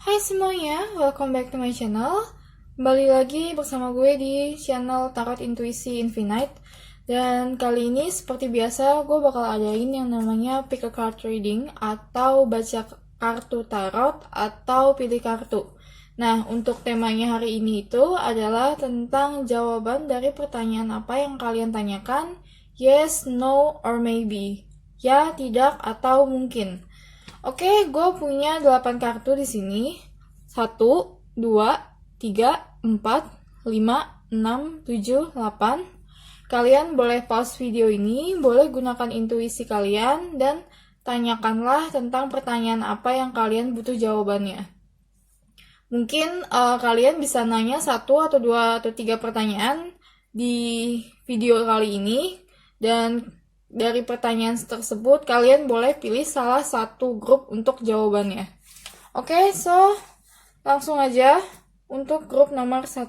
Hai semuanya, welcome back to my channel. Kembali lagi bersama gue di channel Tarot Intuisi Infinite. Dan kali ini seperti biasa gue bakal adain yang namanya pick a card reading atau baca kartu tarot atau pilih kartu. Nah, untuk temanya hari ini itu adalah tentang jawaban dari pertanyaan apa yang kalian tanyakan. Yes, no, or maybe. Ya, tidak, atau mungkin. Oke, gue punya 8 kartu di sini. 1, 2, 3, 4, 5, 6, 7, 8. Kalian boleh pause video ini, boleh gunakan intuisi kalian, dan tanyakanlah tentang pertanyaan apa yang kalian butuh jawabannya. Mungkin kalian bisa nanya 1 atau 2 atau 3 pertanyaan di video kali ini, dan dari pertanyaan tersebut kalian boleh pilih salah satu grup untuk jawabannya. Oke, so langsung aja untuk grup nomor 1.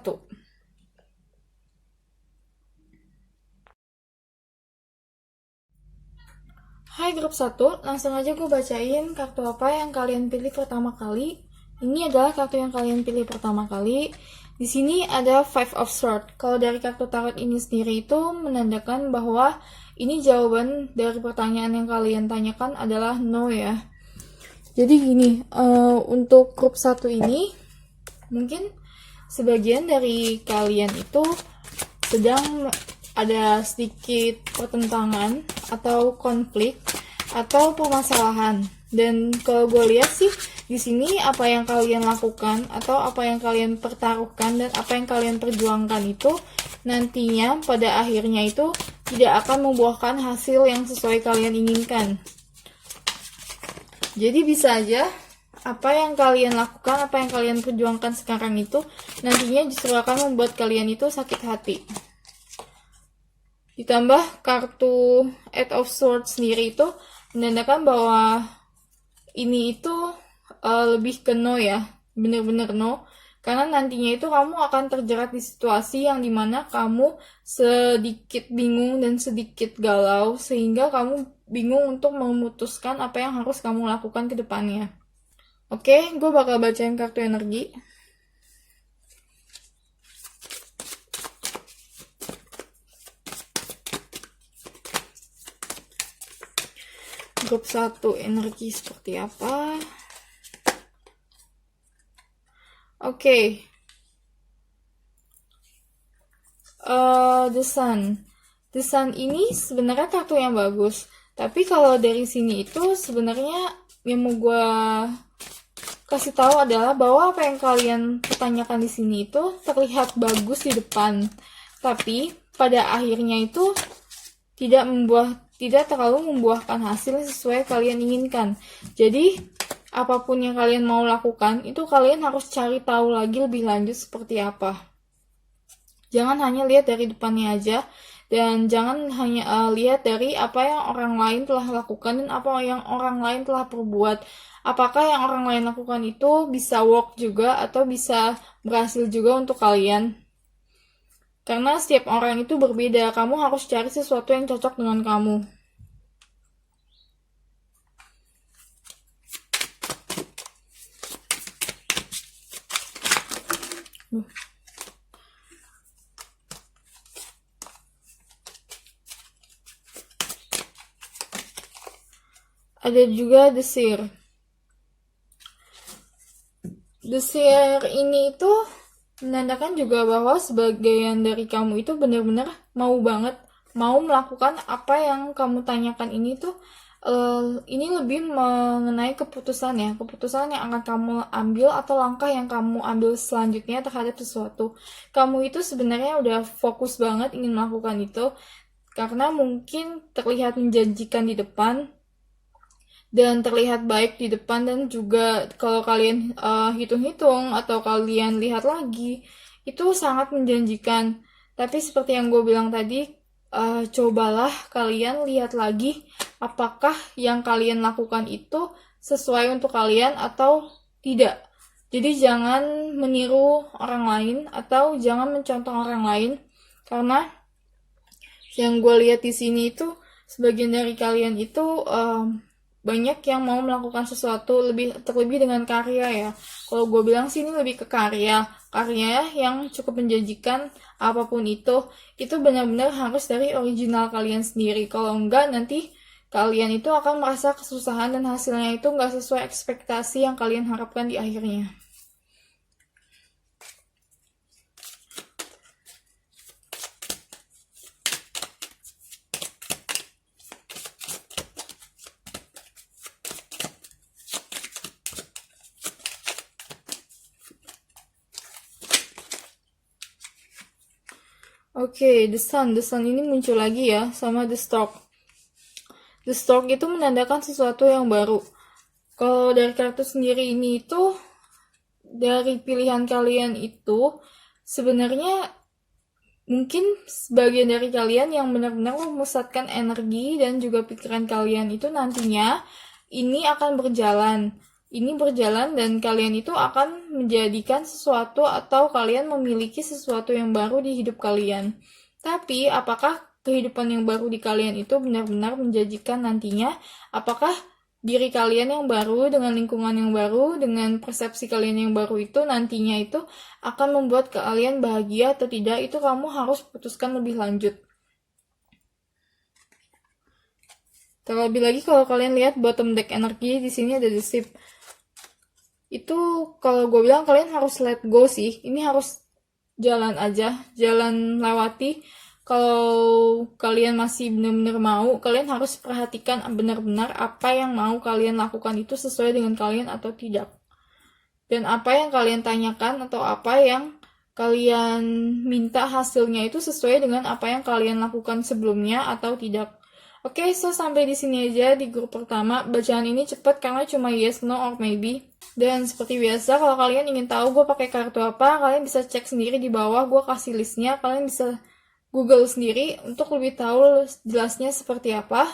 Hai grup 1, langsung aja gue bacain kartu apa yang kalian pilih pertama kali. Ini adalah kartu yang kalian pilih pertama kali. Di sini ada Five of Swords. Kalau dari kartu tarot ini sendiri itu menandakan bahwa ini jawaban dari pertanyaan yang kalian tanyakan adalah no ya. Jadi gini, untuk grup 1 ini, mungkin sebagian dari kalian itu sedang ada sedikit pertentangan atau konflik atau permasalahan. Dan kalau gue lihat sih, di sini apa yang kalian lakukan atau apa yang kalian pertaruhkan dan apa yang kalian perjuangkan itu nantinya pada akhirnya itu tidak akan membuahkan hasil yang sesuai kalian inginkan. Jadi bisa aja apa yang kalian lakukan, apa yang kalian perjuangkan sekarang itu nantinya justru akan membuat kalian itu sakit hati. Ditambah kartu Eight of Swords sendiri itu menandakan bahwa ini itu lebih ke no ya, bener-bener no. Karena nantinya itu kamu akan terjerat di situasi yang dimana kamu sedikit bingung dan sedikit galau, sehingga kamu bingung untuk memutuskan apa yang harus kamu lakukan ke depannya. Oke, gue bakal bacain kartu energi. Grup 1 energi seperti apa? Oke. The Sun. The Sun ini sebenarnya kartu yang bagus. Tapi kalau dari sini itu sebenarnya yang mau gue kasih tahu adalah bahwa apa yang kalian pertanyakan di sini itu terlihat bagus di depan. Tapi pada akhirnya itu tidak terlalu membuahkan hasil sesuai kalian inginkan. Jadi apapun yang kalian mau lakukan itu kalian harus cari tahu lagi lebih lanjut seperti apa. Jangan hanya lihat dari depannya aja, dan jangan hanya lihat dari apa yang orang lain telah lakukan dan apa yang orang lain telah perbuat. Apakah yang orang lain lakukan itu bisa work juga atau bisa berhasil juga untuk kalian? Karena setiap orang itu berbeda, kamu harus cari sesuatu yang cocok dengan kamu. Ada juga Desire. Desire ini itu menandakan juga bahwa sebagian dari kamu itu benar-benar mau banget mau melakukan apa yang kamu tanyakan ini tuh. Ini lebih mengenai keputusan ya, keputusan yang akan kamu ambil atau langkah yang kamu ambil selanjutnya terhadap sesuatu. Kamu itu sebenarnya udah fokus banget ingin melakukan itu karena mungkin terlihat menjanjikan di depan dan terlihat baik di depan, dan juga kalau kalian hitung-hitung atau kalian lihat lagi itu sangat menjanjikan. Tapi seperti yang gue bilang tadi, cobalah kalian lihat lagi apakah yang kalian lakukan itu sesuai untuk kalian atau tidak. Jadi jangan meniru orang lain atau jangan mencontoh orang lain, karena yang gue lihat di sini itu sebagian dari kalian itu banyak yang mau melakukan sesuatu terlebih dengan karya ya. Kalau gue bilang sih ini lebih ke karya yang cukup menjanjikan. Apapun itu benar-benar harus dari original kalian sendiri. Kalau enggak, nanti kalian itu akan merasa kesusahan dan hasilnya itu nggak sesuai ekspektasi yang kalian harapkan di akhirnya. Oke, The Sun ini muncul lagi ya, sama The Stork. The Stork itu menandakan sesuatu yang baru. Kalau dari kartu sendiri ini itu, dari pilihan kalian itu, sebenarnya mungkin sebagian dari kalian yang benar-benar memusatkan energi dan juga pikiran kalian itu nantinya ini akan berjalan. Ini berjalan dan kalian itu akan menjadikan sesuatu atau kalian memiliki sesuatu yang baru di hidup kalian. Tapi apakah kehidupan yang baru di kalian itu benar-benar menjanjikan nantinya? Apakah diri kalian yang baru dengan lingkungan yang baru, dengan persepsi kalian yang baru itu nantinya itu akan membuat kalian bahagia atau tidak? Itu kamu harus putuskan lebih lanjut. Terlebih lagi kalau kalian lihat bottom deck energi di sini ada The Ship. Itu kalau gue bilang kalian harus let go sih. Ini harus jalan aja, jalan lewati. Kalau kalian masih benar-benar mau, kalian harus perhatikan benar-benar apa yang mau kalian lakukan itu sesuai dengan kalian atau tidak. Dan apa yang kalian tanyakan atau apa yang kalian minta hasilnya itu sesuai dengan apa yang kalian lakukan sebelumnya atau tidak. Oke, so sampai di sini aja di grup pertama. Bacaan ini cepat karena cuma yes, no, or maybe. Dan seperti biasa, kalau kalian ingin tahu gue pakai kartu apa, kalian bisa cek sendiri di bawah. Gue kasih listnya, kalian bisa Google sendiri untuk lebih tahu jelasnya seperti apa.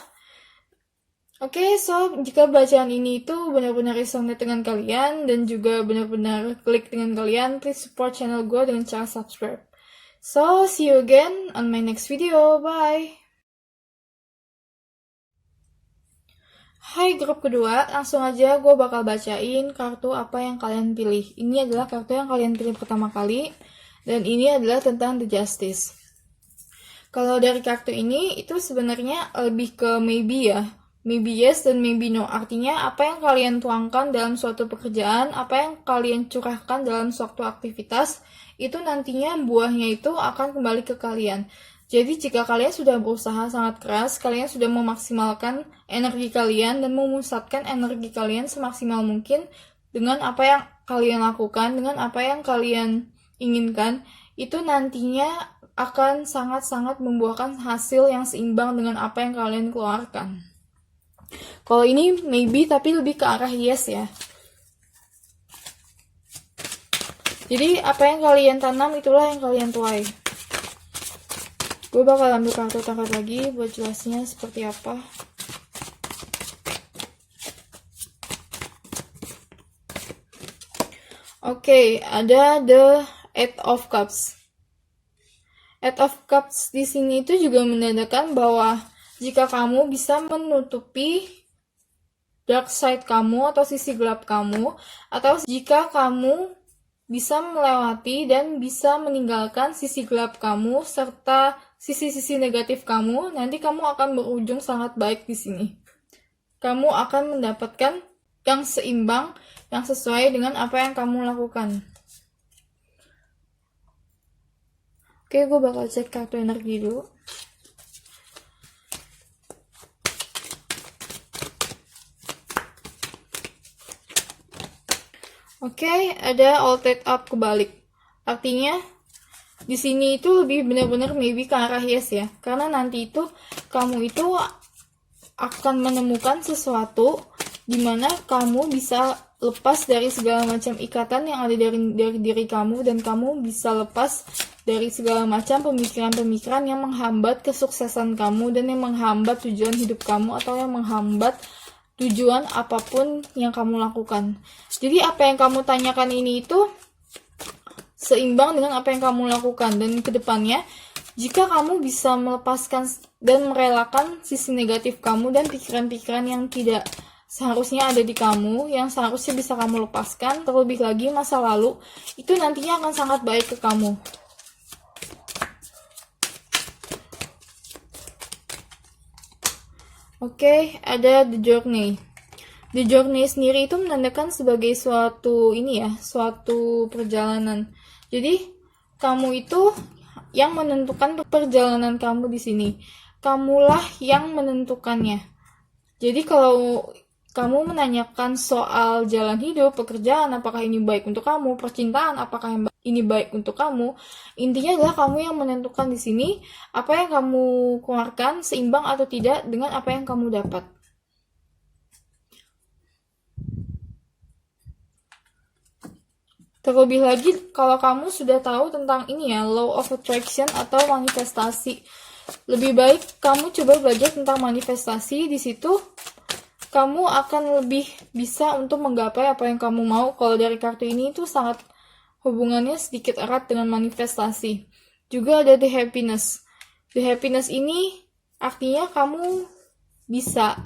Oke, so jika bacaan ini itu benar-benar resonate dengan kalian dan juga benar-benar klik dengan kalian, please support channel gue dengan cara subscribe. So, see you again on my next video. Bye! Hai grup kedua, langsung aja gue bakal bacain kartu apa yang kalian pilih. Ini adalah kartu yang kalian pilih pertama kali, dan ini adalah tentang The Justice. Kalau dari kartu ini, itu sebenarnya lebih ke maybe ya. Maybe yes dan maybe no. Artinya apa yang kalian tuangkan dalam suatu pekerjaan, apa yang kalian curahkan dalam suatu aktivitas, itu nantinya buahnya itu akan kembali ke kalian. Jadi jika kalian sudah berusaha sangat keras, kalian sudah memaksimalkan energi kalian dan memusatkan energi kalian semaksimal mungkin dengan apa yang kalian lakukan, dengan apa yang kalian inginkan, itu nantinya akan sangat-sangat membuahkan hasil yang seimbang dengan apa yang kalian keluarkan. Kalau ini maybe tapi lebih ke arah yes ya. Jadi apa yang kalian tanam itulah yang kalian tuai. Gue bakal ambil kartu tangkat lagi buat jelasnya seperti apa. Oke, ada the Eight of Cups. Eight of Cups di sini itu juga menandakan bahwa jika kamu bisa menutupi dark side kamu atau sisi gelap kamu, atau jika kamu bisa melewati dan bisa meninggalkan sisi gelap kamu serta sisi-sisi negatif kamu, nanti kamu akan berujung sangat baik di sini. Kamu akan mendapatkan yang seimbang, yang sesuai dengan apa yang kamu lakukan. Oke, gue bakal cek kartu energi dulu. Oke, ada altered up kebalik. Artinya di sini itu lebih benar-benar maybe ke arah yes ya. Karena nanti itu kamu itu akan menemukan sesuatu di mana kamu bisa lepas dari segala macam ikatan yang ada dari diri kamu, dan kamu bisa lepas dari segala macam pemikiran-pemikiran yang menghambat kesuksesan kamu dan yang menghambat tujuan hidup kamu atau yang menghambat tujuan apapun yang kamu lakukan. Jadi apa yang kamu tanyakan ini itu seimbang dengan apa yang kamu lakukan, dan kedepannya jika kamu bisa melepaskan dan merelakan sisi negatif kamu dan pikiran-pikiran yang tidak seharusnya ada di kamu, yang seharusnya bisa kamu lepaskan, terlebih lagi masa lalu, itu nantinya akan sangat baik ke kamu. Oke, ada The Journey. The Journey sendiri itu menandakan sebagai suatu perjalanan. Jadi, kamu itu yang menentukan perjalanan kamu di sini. Kamulah yang menentukannya. Jadi kalau kamu menanyakan soal jalan hidup, pekerjaan, apakah ini baik untuk kamu, percintaan, apakah ini baik untuk kamu, intinya adalah kamu yang menentukan di sini apa yang kamu keluarkan seimbang atau tidak dengan apa yang kamu dapat. Terlebih lagi kalau kamu sudah tahu tentang ini ya, law of attraction atau manifestasi. Lebih baik kamu coba belajar tentang manifestasi. Di situ kamu akan lebih bisa untuk menggapai apa yang kamu mau. Kalau dari kartu ini itu sangat hubungannya sedikit erat dengan manifestasi. Juga ada the happiness. The happiness ini artinya kamu bisa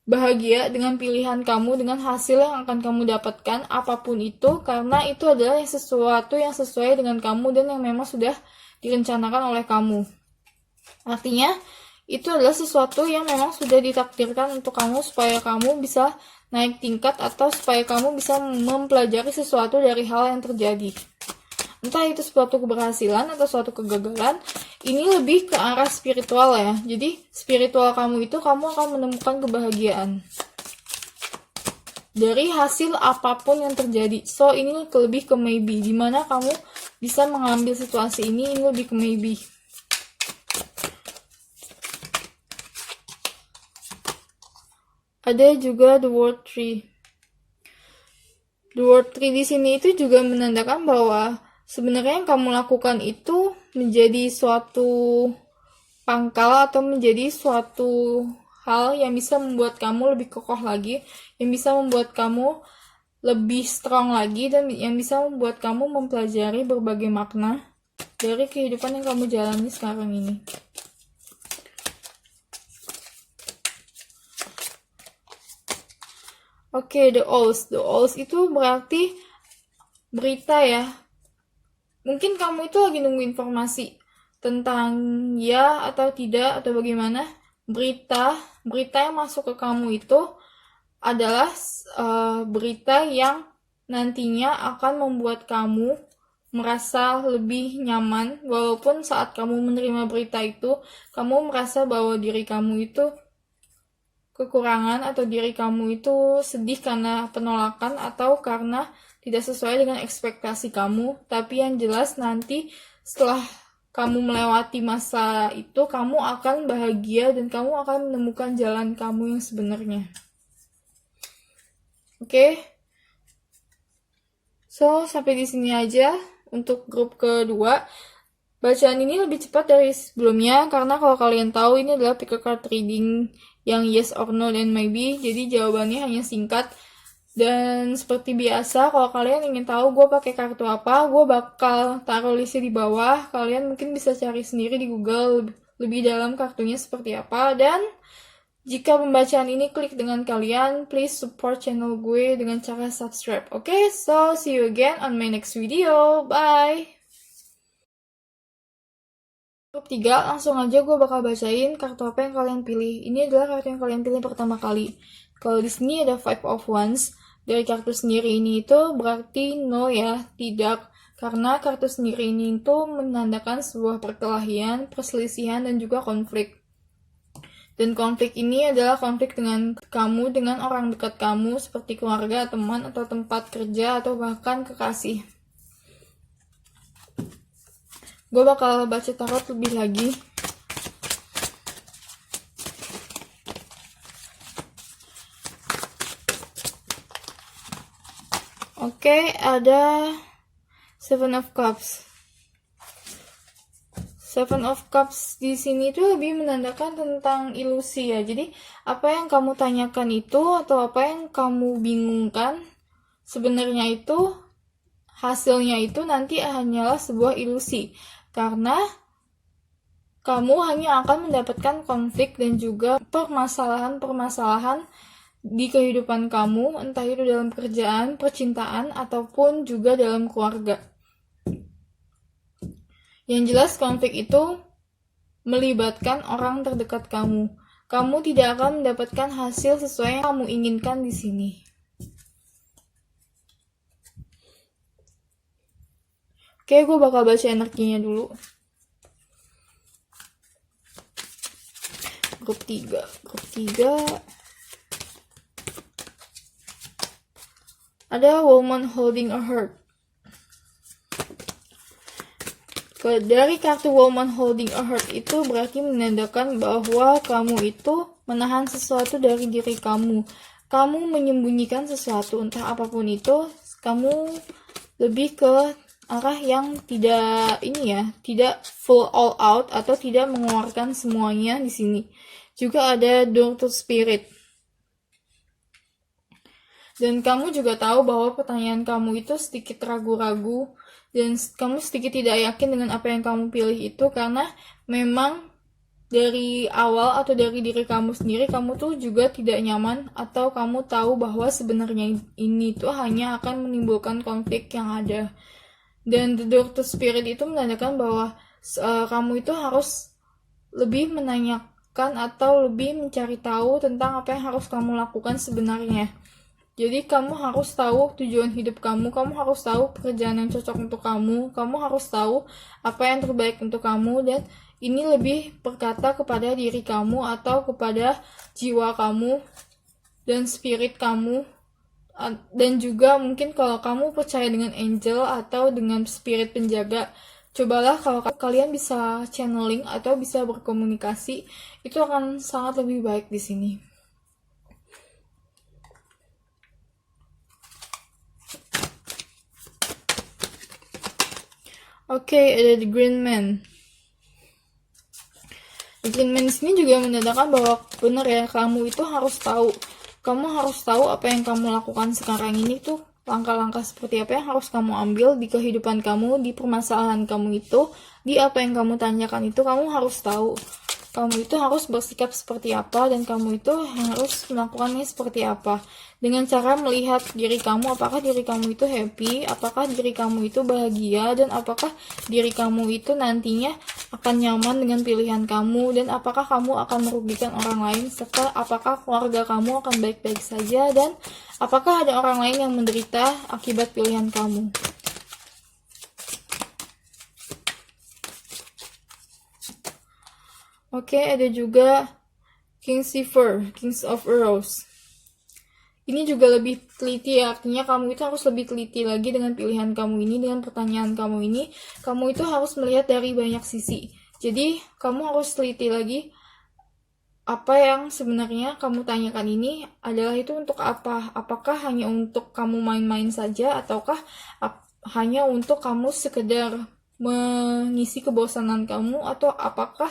bahagia dengan pilihan kamu, dengan hasil yang akan kamu dapatkan, apapun itu, karena itu adalah sesuatu yang sesuai dengan kamu dan yang memang sudah direncanakan oleh kamu. Artinya, itu adalah sesuatu yang memang sudah ditakdirkan untuk kamu supaya kamu bisa naik tingkat atau supaya kamu bisa mempelajari sesuatu dari hal yang terjadi. Entah itu suatu keberhasilan atau suatu kegagalan, ini lebih ke arah spiritual ya. Jadi, spiritual kamu itu kamu akan menemukan kebahagiaan dari hasil apapun yang terjadi. So, ini lebih ke maybe. Dimana kamu bisa mengambil situasi ini lebih ke maybe. Ada juga the word tree. The word tree di sini itu juga menandakan bahwa sebenarnya yang kamu lakukan itu menjadi suatu pangkal atau menjadi suatu hal yang bisa membuat kamu lebih kokoh lagi, yang bisa membuat kamu lebih strong lagi, dan yang bisa membuat kamu mempelajari berbagai makna dari kehidupan yang kamu jalani sekarang ini. Oke, the owls. The owls itu berarti berita ya. Mungkin kamu itu lagi nunggu informasi tentang ya atau tidak atau bagaimana. Berita yang masuk ke kamu itu adalah berita yang nantinya akan membuat kamu merasa lebih nyaman, walaupun saat kamu menerima berita itu, kamu merasa bahwa diri kamu itu kekurangan atau diri kamu itu sedih karena penolakan atau karena tidak sesuai dengan ekspektasi kamu. Tapi yang jelas nanti setelah kamu melewati masa itu, kamu akan bahagia dan kamu akan menemukan jalan kamu yang sebenarnya. Oke. So, sampai di sini aja untuk grup kedua. Bacaan ini lebih cepat dari sebelumnya karena kalau kalian tahu ini adalah pick a card reading yang yes or no dan maybe, jadi jawabannya hanya singkat. Dan seperti biasa, kalau kalian ingin tahu gue pakai kartu apa, gue bakal taruh listnya di bawah. Kalian mungkin bisa cari sendiri di Google lebih dalam kartunya seperti apa. Dan jika pembacaan ini klik dengan kalian, please support channel gue dengan cara subscribe. Oke, so see you again on my next video. Bye! Grup 3, langsung aja gue bakal bacain kartu apa yang kalian pilih. Ini adalah kartu yang kalian pilih pertama kali. Kalau di sini ada Five of Wands. Dari kartu sendiri ini itu berarti no ya, tidak. Karena kartu sendiri ini itu menandakan sebuah perkelahian, perselisihan, dan juga konflik. Dan konflik ini adalah konflik dengan kamu, dengan orang dekat kamu, seperti keluarga, teman, atau tempat kerja, atau bahkan kekasih. Gue bakal baca tarot lebih lagi. Oke, ada Seven of Cups. Seven of Cups di sini tuh lebih menandakan tentang ilusi ya. Jadi, apa yang kamu tanyakan itu atau apa yang kamu bingungkan, sebenarnya itu hasilnya itu nanti hanyalah sebuah ilusi. Karena kamu hanya akan mendapatkan konflik dan juga permasalahan-permasalahan di kehidupan kamu, entah itu dalam pekerjaan, percintaan, ataupun juga dalam keluarga. Yang jelas konflik itu melibatkan orang terdekat kamu. Kamu tidak akan mendapatkan hasil sesuai yang kamu inginkan di sini. Oke, gue bakal baca energinya dulu. Grup 3. Ada woman holding a heart. Dari kartu woman holding a heart itu berarti menandakan bahwa kamu itu menahan sesuatu dari diri kamu. Kamu menyembunyikan sesuatu, entah apapun itu. Kamu lebih ke arah yang tidak tidak full all out atau tidak mengeluarkan semuanya di sini. Juga ada door to spirit. Dan kamu juga tahu bahwa pertanyaan kamu itu sedikit ragu-ragu dan kamu sedikit tidak yakin dengan apa yang kamu pilih itu karena memang dari awal atau dari diri kamu sendiri kamu tuh juga tidak nyaman atau kamu tahu bahwa sebenarnya ini tuh hanya akan menimbulkan konflik yang ada. Dan the door to spirit itu menandakan bahwa kamu itu harus lebih menanyakan atau lebih mencari tahu tentang apa yang harus kamu lakukan sebenarnya. Jadi kamu harus tahu tujuan hidup kamu harus tahu pekerjaan yang cocok untuk kamu harus tahu apa yang terbaik untuk kamu, dan ini lebih berkata kepada diri kamu atau kepada jiwa kamu dan spirit kamu. Dan juga mungkin kalau kamu percaya dengan angel atau dengan spirit penjaga, cobalah kalau kalian bisa channeling atau bisa berkomunikasi, itu akan sangat lebih baik di sini. Oke, ada The Green Man. The Green Man di sini juga menandakan bahwa benar ya, kamu itu harus tahu. Kamu harus tahu apa yang kamu lakukan sekarang ini tuh langkah-langkah seperti apa yang harus kamu ambil di kehidupan kamu, di permasalahan kamu itu, di apa yang kamu tanyakan itu kamu harus tahu. Kamu itu harus bersikap seperti apa dan kamu itu harus melakukannya seperti apa. Dengan cara melihat diri kamu, apakah diri kamu itu happy, apakah diri kamu itu bahagia, dan apakah diri kamu itu nantinya akan nyaman dengan pilihan kamu, dan apakah kamu akan merugikan orang lain, serta apakah keluarga kamu akan baik-baik saja, dan apakah ada orang lain yang menderita akibat pilihan kamu. Oke, ada juga Kings of a Rose. Ini juga lebih teliti, artinya kamu itu harus lebih teliti lagi dengan pilihan kamu ini, dengan pertanyaan kamu ini. Kamu itu harus melihat dari banyak sisi. Jadi, kamu harus teliti lagi apa yang sebenarnya kamu tanyakan ini adalah itu untuk apa. Apakah hanya untuk kamu main-main saja, ataukah hanya untuk kamu sekedar mengisi kebosanan kamu, atau apakah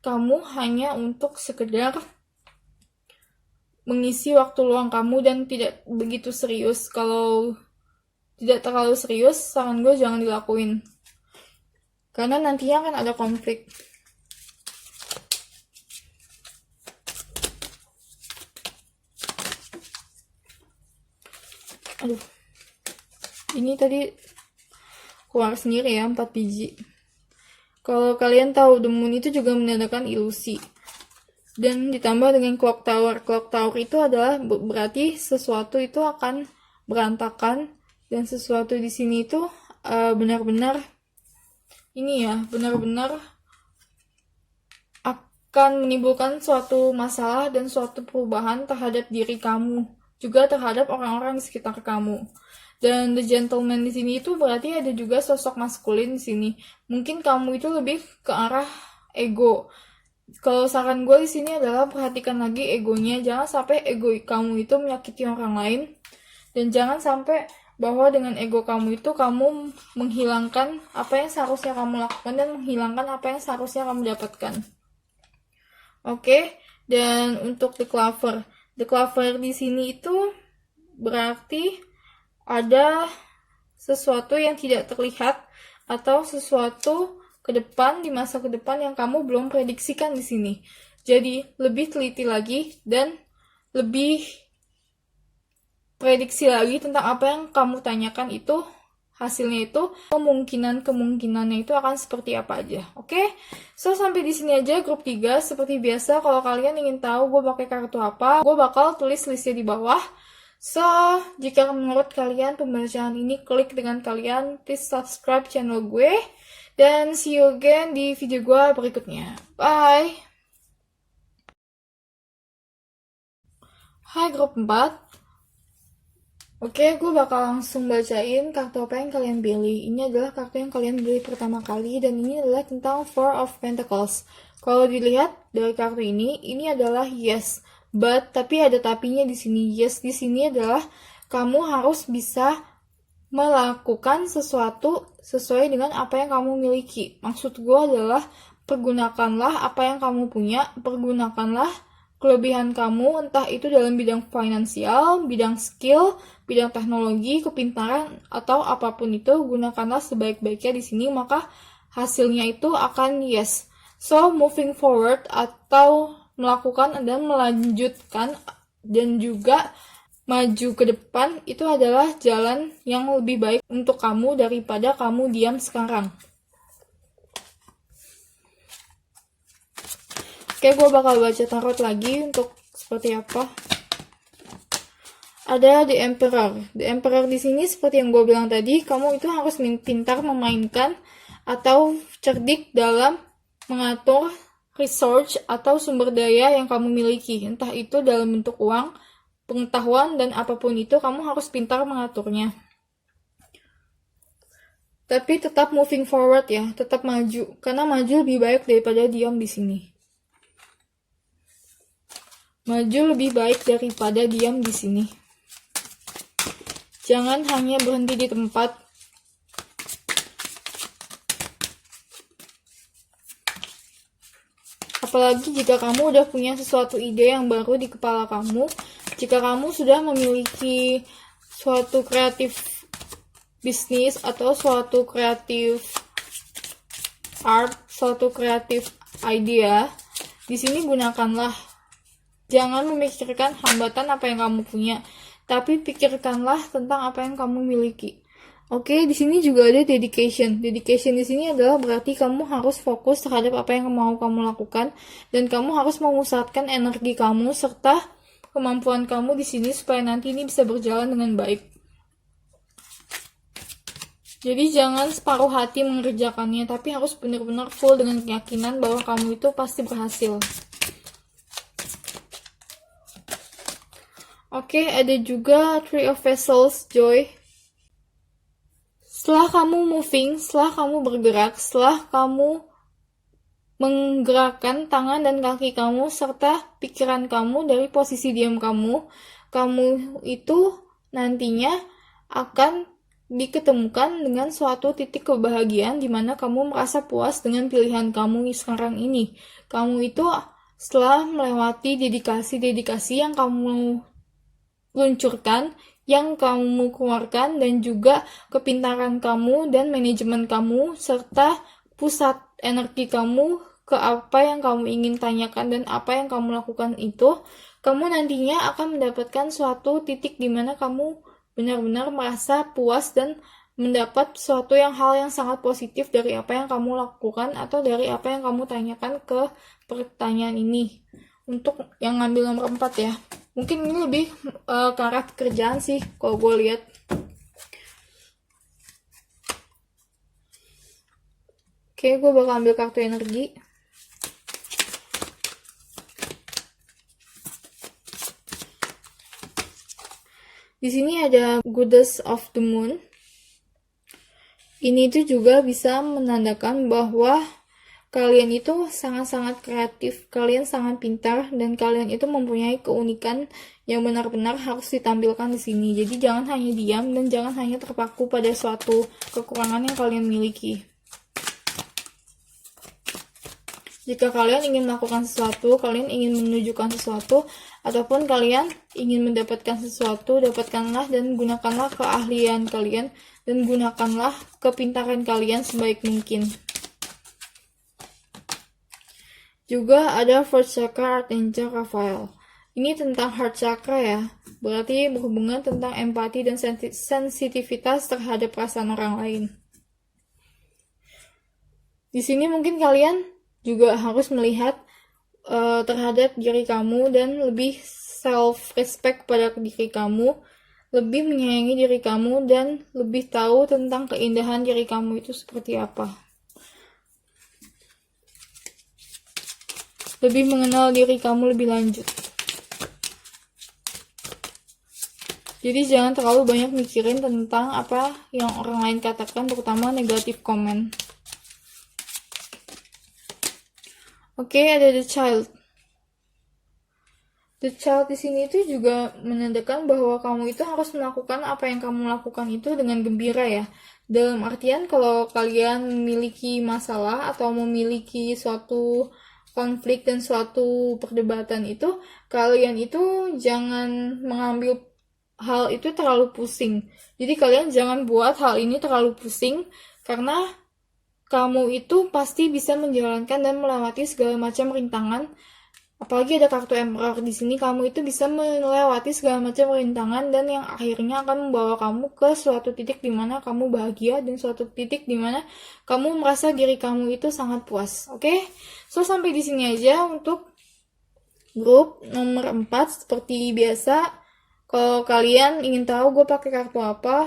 kamu hanya untuk sekedar mengisi waktu luang kamu dan tidak begitu serius. Kalau tidak terlalu serius, saran gue jangan dilakuin. Karena nantinya akan ada konflik. Aduh. Ini tadi keluar sendiri ya, 4 biji. Kalau kalian tahu, The Moon itu juga menandakan ilusi. Dan ditambah dengan Clock Tower. Clock Tower itu adalah berarti sesuatu itu akan berantakan. Dan sesuatu di sini itu benar-benar akan menimbulkan suatu masalah dan suatu perubahan terhadap diri kamu. Juga terhadap orang-orang di sekitar kamu. Dan The Gentleman di sini itu berarti ada juga sosok maskulin di sini. Mungkin kamu itu lebih ke arah ego. Kalau saran gue di sini adalah perhatikan lagi egonya. Jangan sampai ego kamu itu menyakiti orang lain. Dan jangan sampai bahwa dengan ego kamu itu kamu menghilangkan apa yang seharusnya kamu lakukan dan menghilangkan apa yang seharusnya kamu dapatkan. Oke, dan untuk The Clover di sini itu berarti ada sesuatu yang tidak terlihat atau sesuatu ke depan, di masa ke depan yang kamu belum prediksikan di sini. Jadi lebih teliti lagi dan lebih prediksi lagi tentang apa yang kamu tanyakan itu, hasilnya itu, kemungkinannya itu akan seperti apa aja. Oke? So, sampai di sini aja grup 3. Seperti biasa, kalau kalian ingin tahu gue pakai kartu apa, gue bakal tulis listnya di bawah. So, jika menurut kalian pembelajaran ini klik dengan kalian, please subscribe channel gue. Dan see you again di video gue berikutnya. Bye! Hai grup 4. Oke, gue bakal langsung bacain kartu apa yang kalian pilih. Ini adalah kartu yang kalian pilih pertama kali, dan ini adalah tentang Four of Pentacles. Kalau dilihat dari kartu ini adalah yes, but, tapi ada tapinya di sini. Yes di sini adalah kamu harus bisa melakukan sesuatu sesuai dengan apa yang kamu miliki. Maksud gue adalah pergunakanlah apa yang kamu punya, pergunakanlah kelebihan kamu, entah itu dalam bidang finansial, bidang skill, bidang teknologi, kepintaran, atau apapun itu, gunakanlah sebaik-baiknya di sini, maka hasilnya itu akan yes. So, moving forward atau melakukan dan melanjutkan dan juga maju ke depan itu adalah jalan yang lebih baik untuk kamu daripada kamu diam sekarang. Oke, gue bakal baca tarot lagi untuk seperti apa. Ada The Emperor. The Emperor di sini seperti yang gue bilang tadi, kamu itu harus pintar memainkan atau cerdik dalam mengatur resource atau sumber daya yang kamu miliki. Entah itu dalam bentuk uang, pengetahuan, dan apapun itu, kamu harus pintar mengaturnya. Tapi tetap moving forward ya, tetap maju. Karena maju lebih baik daripada diam di sini. Maju lebih baik daripada diam di sini. Jangan hanya berhenti di tempat. Apalagi jika kamu udah punya sesuatu ide yang baru di kepala kamu, jika kamu sudah memiliki suatu kreatif bisnis atau suatu kreatif art, suatu kreatif idea, di sini gunakanlah. Jangan memikirkan hambatan apa yang kamu punya, tapi pikirkanlah tentang apa yang kamu miliki. Oke, di sini juga ada dedication. Dedication di sini adalah berarti kamu harus fokus terhadap apa yang mau kamu lakukan, dan kamu harus memusatkan energi kamu serta kemampuan kamu di sini supaya nanti ini bisa berjalan dengan baik. Jadi jangan separuh hati mengerjakannya, tapi harus benar-benar full dengan keyakinan bahwa kamu itu pasti berhasil. Oke, ada juga Three of Vessels, Joy. Setelah kamu moving, setelah kamu bergerak, setelah kamu menggerakkan tangan dan kaki kamu serta pikiran kamu dari posisi diam kamu itu nantinya akan diketemukan dengan suatu titik kebahagiaan di mana kamu merasa puas dengan pilihan kamu sekarang ini. Kamu itu setelah melewati dedikasi yang kamu luncurkan, yang kamu keluarkan, dan juga kepintaran kamu dan manajemen kamu serta pusat energi kamu ke apa yang kamu ingin tanyakan dan apa yang kamu lakukan itu, kamu nantinya akan mendapatkan suatu titik di mana kamu benar-benar merasa puas dan mendapat suatu hal yang sangat positif dari apa yang kamu lakukan atau dari apa yang kamu tanyakan ke pertanyaan ini. Untuk yang ngambil nomor 4 ya, mungkin ini lebih ke arah pekerjaan sih kalau gue lihat. Oke, gue bakal ambil kartu energi. Di sini ada Goddess of the Moon. Ini tuh juga bisa menandakan bahwa kalian itu sangat-sangat kreatif, kalian sangat pintar, dan kalian itu mempunyai keunikan yang benar-benar harus ditampilkan di sini. Jadi jangan hanya diam dan jangan hanya terpaku pada suatu kekurangan yang kalian miliki. Jika kalian ingin melakukan sesuatu, kalian ingin menunjukkan sesuatu, ataupun kalian ingin mendapatkan sesuatu, dapatkanlah dan gunakanlah keahlian kalian, dan gunakanlah kepintaran kalian sebaik mungkin. Juga ada Fourth Chakra Archangel Raphael. Ini tentang heart chakra ya. berarti berhubungan tentang empati dan sensitivitas terhadap perasaan orang lain. Di sini mungkin kalian juga harus melihat terhadap diri kamu dan lebih self-respect pada diri kamu, lebih menyayangi diri kamu, dan lebih tahu tentang keindahan diri kamu itu seperti apa. Lebih mengenal diri kamu lebih lanjut. Jadi jangan terlalu banyak mikirin tentang apa yang orang lain katakan, terutama negatif komen. Oke, ada the child. The child di sini itu juga menandakan bahwa kamu itu harus melakukan apa yang kamu lakukan itu dengan gembira ya. Dalam artian kalau kalian memiliki masalah atau memiliki suatu konflik dan suatu perdebatan itu, kalian itu jangan mengambil hal itu terlalu pusing. Jadi kalian jangan buat hal ini terlalu pusing, karena kamu itu pasti bisa menjalankan dan melewati segala macam rintangan. Apalagi ada kartu Emperor di sini, kamu itu bisa melewati segala macam rintangan dan yang akhirnya akan membawa kamu ke suatu titik di mana kamu bahagia dan suatu titik di mana kamu merasa diri kamu itu sangat puas. Oke? So sampai di sini aja untuk grup nomor 4. Seperti biasa, kalau kalian ingin tahu gue pakai kartu apa,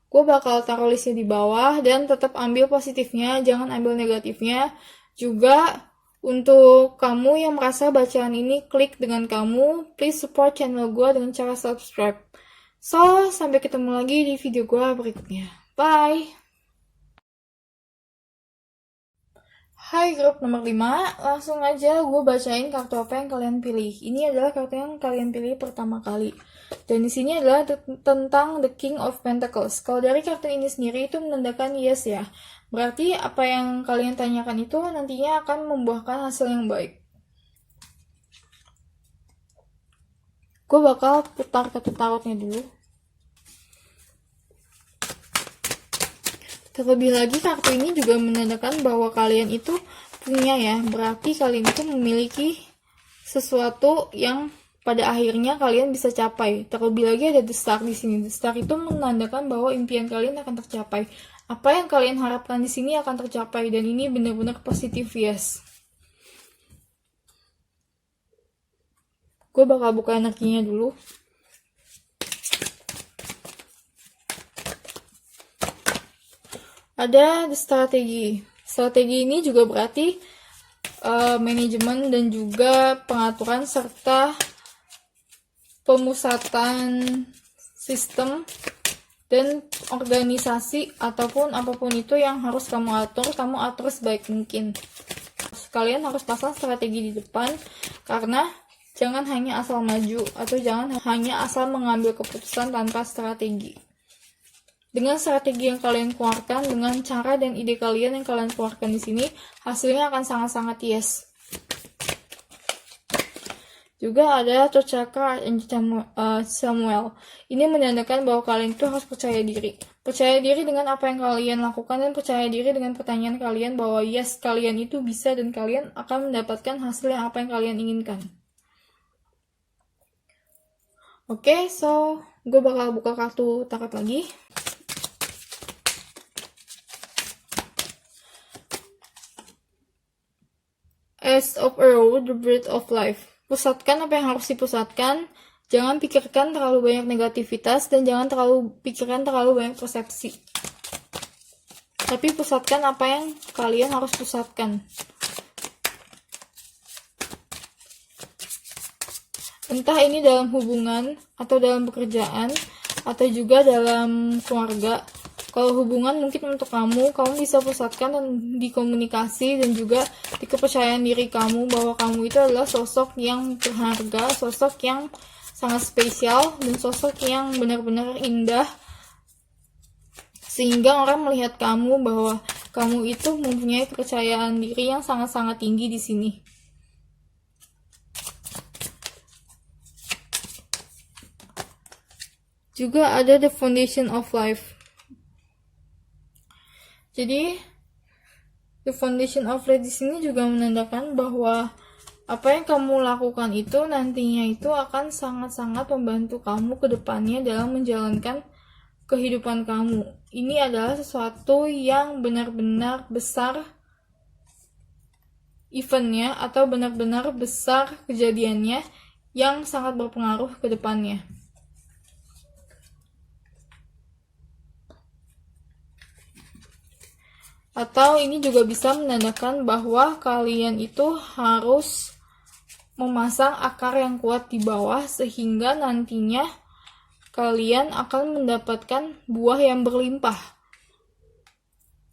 gue bakal taruh listnya di bawah, dan tetap ambil positifnya, jangan ambil negatifnya. Juga untuk kamu yang merasa bacaan ini klik dengan kamu, please support channel gue dengan cara subscribe. So, sampai ketemu lagi di video gue berikutnya. Bye! Hai grup nomor 5, langsung aja gue bacain kartu apa yang kalian pilih. Ini adalah kartu yang kalian pilih pertama kali. Dan di sini adalah tentang The King of Pentacles. Kalau dari kartu ini sendiri itu menandakan yes ya. Berarti apa yang kalian tanyakan itu nantinya akan membuahkan hasil yang baik. Gue bakal putar kartu tarotnya dulu. Terlebih lagi kartu ini juga menandakan bahwa kalian itu punya ya. Berarti kalian itu memiliki sesuatu yang pada akhirnya kalian bisa capai. Terlebih lagi ada the star di sini. The star itu menandakan bahwa impian kalian akan tercapai. Apa yang kalian harapkan di sini akan tercapai, dan ini benar-benar positif yes. Gue bakal buka energinya dulu. Ada the strategi. Strategi ini juga berarti manajemen dan juga pengaturan serta pemusatan sistem dan organisasi ataupun apapun itu yang harus kamu atur sebaik mungkin. Kalian harus pasang strategi di depan, karena jangan hanya asal maju atau jangan hanya asal mengambil keputusan tanpa strategi. Dengan strategi yang kalian keluarkan, dengan cara dan ide kalian yang kalian keluarkan di sini, hasilnya akan sangat-sangat yes. Juga ada Chakra Samuel. Ini menandakan bahwa kalian itu harus percaya diri. Percaya diri dengan apa yang kalian lakukan, dan percaya diri dengan pertanyaan kalian bahwa yes, kalian itu bisa dan kalian akan mendapatkan hasil yang apa yang kalian inginkan. Oke, so gue bakal buka kartu tarot lagi. Ace of Arrows, the Breath of Life. Pusatkan apa yang harus dipusatkan. Jangan pikirkan terlalu banyak negativitas dan jangan pikirkan terlalu banyak persepsi. Tapi pusatkan apa yang kalian harus pusatkan. Entah ini dalam hubungan atau dalam pekerjaan atau juga dalam keluarga. Kalau hubungan mungkin untuk kamu bisa pusatkan di komunikasi dan juga di kepercayaan diri kamu bahwa kamu itu adalah sosok yang berharga, sosok yang sangat spesial, dan sosok yang benar-benar indah. Sehingga orang melihat kamu bahwa kamu itu mempunyai kepercayaan diri yang sangat-sangat tinggi di sini. Juga ada the foundation of life. Jadi the foundation of life di sini juga menandakan bahwa Apa yang kamu lakukan itu nantinya itu akan sangat-sangat membantu kamu ke depannya dalam menjalankan kehidupan kamu. Ini adalah sesuatu yang benar-benar besar eventnya atau benar-benar besar kejadiannya yang sangat berpengaruh ke depannya. Atau ini juga bisa menandakan bahwa kalian itu harus memasang akar yang kuat di bawah sehingga nantinya kalian akan mendapatkan buah yang berlimpah.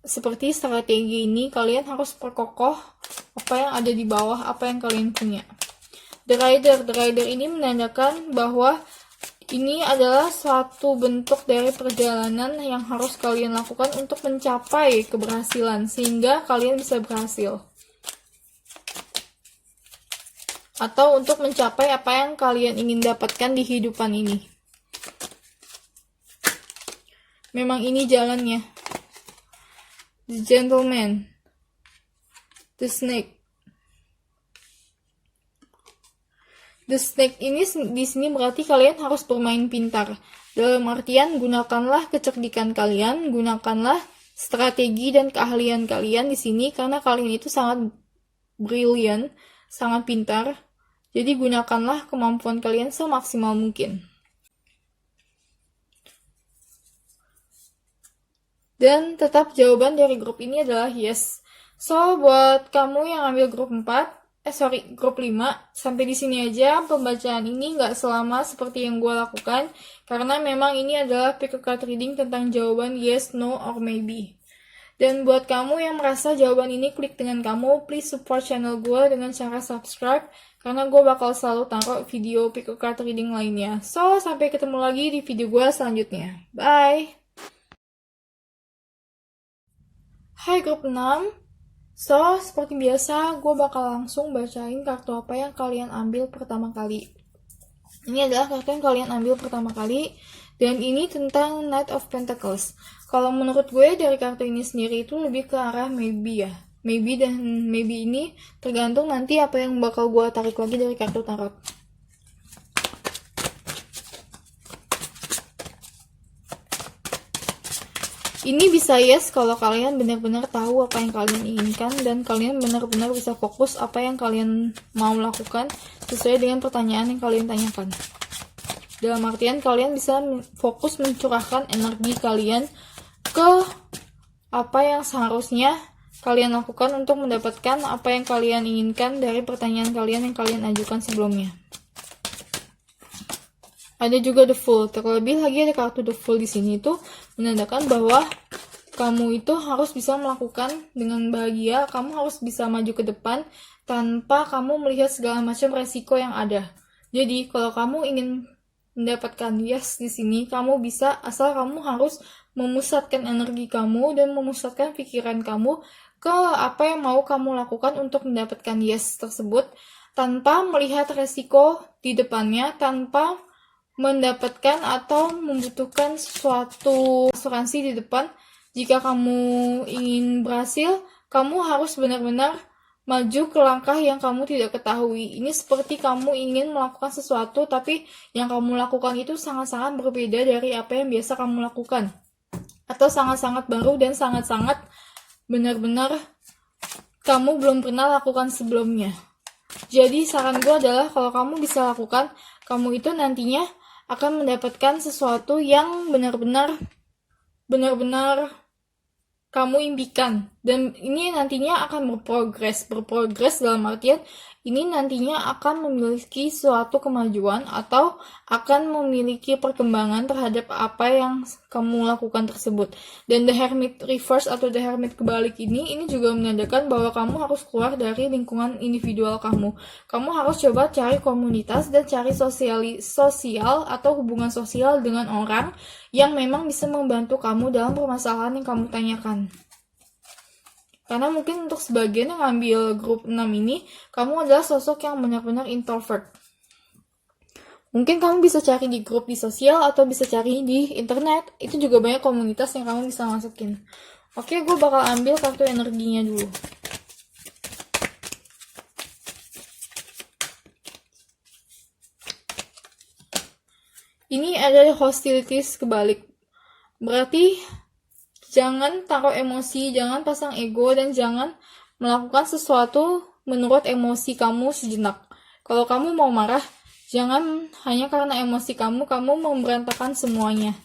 Seperti strategi ini, kalian harus perkokoh apa yang ada di bawah, apa yang kalian punya. The Rider ini menandakan bahwa ini adalah suatu bentuk dari perjalanan yang harus kalian lakukan untuk mencapai keberhasilan, sehingga kalian bisa berhasil. Atau untuk mencapai apa yang kalian ingin dapatkan di kehidupan ini. Memang ini jalannya. The Gentleman. The Snake. The Snake ini di sini berarti kalian harus bermain pintar. Dalam artian, gunakanlah kecerdikan kalian, gunakanlah strategi dan keahlian kalian di sini karena kalian itu sangat brilliant, sangat pintar. Jadi gunakanlah kemampuan kalian semaksimal mungkin. Dan tetap jawaban dari grup ini adalah yes. So, buat kamu yang ambil grup 4, grup 5, sampai di sini aja pembacaan ini nggak selama seperti yang gue lakukan, karena memang ini adalah pick a card reading tentang jawaban yes, no, or maybe. Dan buat kamu yang merasa jawaban ini klik dengan kamu, please support channel gue dengan cara subscribe, karena gue bakal selalu taruh video pick a card reading lainnya. So, sampai ketemu lagi di video gue selanjutnya. Bye! Hai grup 6. So, seperti biasa, gue bakal langsung bacain kartu apa yang kalian ambil pertama kali. Ini adalah kartu yang kalian ambil pertama kali, dan ini tentang Knight of Pentacles. Kalau menurut gue, dari kartu ini sendiri itu lebih ke arah maybe ya. Maybe dan maybe ini tergantung nanti apa yang bakal gue tarik lagi dari kartu tarot. Ini bisa yes kalau kalian benar-benar tahu apa yang kalian inginkan dan kalian benar-benar bisa fokus apa yang kalian mau lakukan sesuai dengan pertanyaan yang kalian tanyakan. Dalam artian kalian bisa fokus mencurahkan energi kalian ke apa yang seharusnya kalian lakukan untuk mendapatkan apa yang kalian inginkan dari pertanyaan kalian yang kalian ajukan sebelumnya. Ada juga The Fool. Terlebih lagi ada kartu The Fool di sini itu menandakan bahwa kamu itu harus bisa melakukan dengan bahagia, kamu harus bisa maju ke depan tanpa kamu melihat segala macam resiko yang ada. Jadi, kalau kamu ingin mendapatkan yes di sini, kamu bisa asal kamu harus memusatkan energi kamu dan memusatkan pikiran kamu ke apa yang mau kamu lakukan untuk mendapatkan yes tersebut tanpa melihat resiko di depannya, tanpa mendapatkan atau membutuhkan suatu asuransi di depan. Jika kamu ingin berhasil, kamu harus benar-benar maju ke langkah yang kamu tidak ketahui. Ini seperti kamu ingin melakukan sesuatu, tapi yang kamu lakukan itu sangat-sangat berbeda dari apa yang biasa kamu lakukan. Atau sangat-sangat baru dan sangat-sangat benar-benar kamu belum pernah lakukan sebelumnya. Jadi saran gue adalah kalau kamu bisa lakukan, kamu itu nantinya akan mendapatkan sesuatu yang benar-benar kamu impikan. Dan ini nantinya akan berprogres dalam artian ini nantinya akan memiliki suatu kemajuan atau akan memiliki perkembangan terhadap apa yang kamu lakukan tersebut. Dan The Hermit Reverse atau The Hermit kebalik ini juga menandakan bahwa kamu harus keluar dari lingkungan individual kamu. Kamu harus coba cari komunitas dan cari sosial atau hubungan sosial dengan orang yang memang bisa membantu kamu dalam permasalahan yang kamu tanyakan. Karena mungkin untuk sebagian yang ngambil grup 6 ini, kamu adalah sosok yang benar-benar introvert. Mungkin kamu bisa cari di grup di sosial atau bisa cari di internet. Itu juga banyak komunitas yang kamu bisa masukin. Oke, gue bakal ambil kartu energinya dulu. Ini ada hostilities kebalik. Berarti jangan taruh emosi, jangan pasang ego, dan jangan melakukan sesuatu menurut emosi kamu sejenak. Kalau kamu mau marah, jangan hanya karena emosi kamu memberantakan semuanya.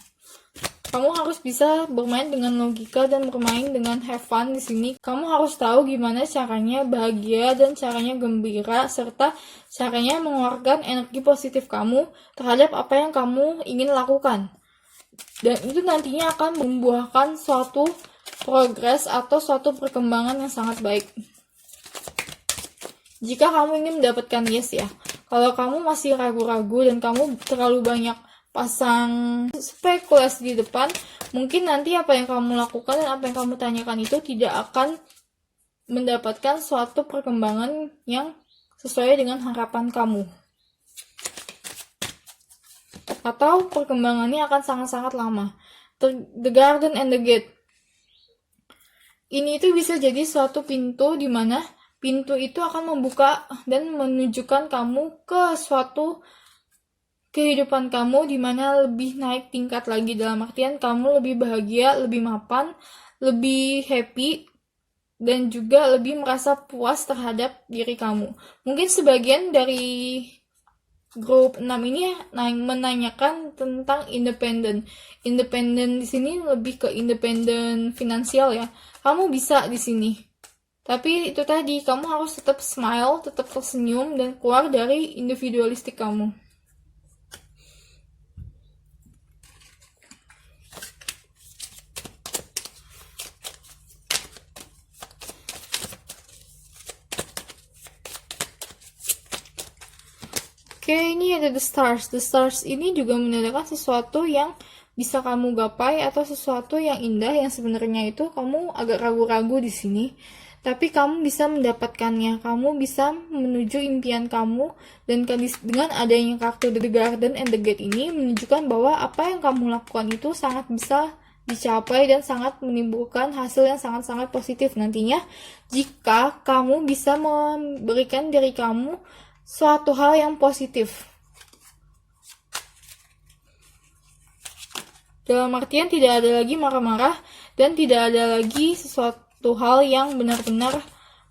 Kamu harus bisa bermain dengan logika dan bermain dengan have fun di sini. Kamu harus tahu gimana caranya bahagia dan caranya gembira, serta caranya mengeluarkan energi positif kamu terhadap apa yang kamu ingin lakukan. Dan itu nantinya akan membuahkan suatu progres atau suatu perkembangan yang sangat baik. Jika kamu ingin mendapatkan yes ya, kalau kamu masih ragu-ragu dan kamu terlalu banyak pasang spekulasi di depan, mungkin nanti apa yang kamu lakukan dan apa yang kamu tanyakan itu tidak akan mendapatkan suatu perkembangan yang sesuai dengan harapan kamu. Atau perkembangannya akan sangat-sangat lama. The Garden and the Gate. Ini itu bisa jadi suatu pintu di mana pintu itu akan membuka dan menunjukkan kamu ke suatu kehidupan kamu di mana lebih naik tingkat lagi, dalam artian kamu lebih bahagia, lebih mapan, lebih happy, dan juga lebih merasa puas terhadap diri kamu. Mungkin sebagian dari grup 6 ini menanyakan tentang independen. Independen di sini lebih ke independen finansial ya. Kamu bisa di sini. Tapi itu tadi, kamu harus tetap smile, tetap tersenyum, dan keluar dari individualistik kamu. Oke, ini ada the stars. The stars ini juga menandakan sesuatu yang bisa kamu gapai atau sesuatu yang indah yang sebenarnya itu kamu agak ragu-ragu di sini. Tapi kamu bisa mendapatkannya. Kamu bisa menuju impian kamu, dan dengan adanya kartu The Garden and the Gate ini menunjukkan bahwa apa yang kamu lakukan itu sangat bisa dicapai dan sangat menimbulkan hasil yang sangat-sangat positif nantinya jika kamu bisa memberikan diri kamu suatu hal yang positif. Dalam artian tidak ada lagi marah-marah dan tidak ada lagi sesuatu hal yang benar-benar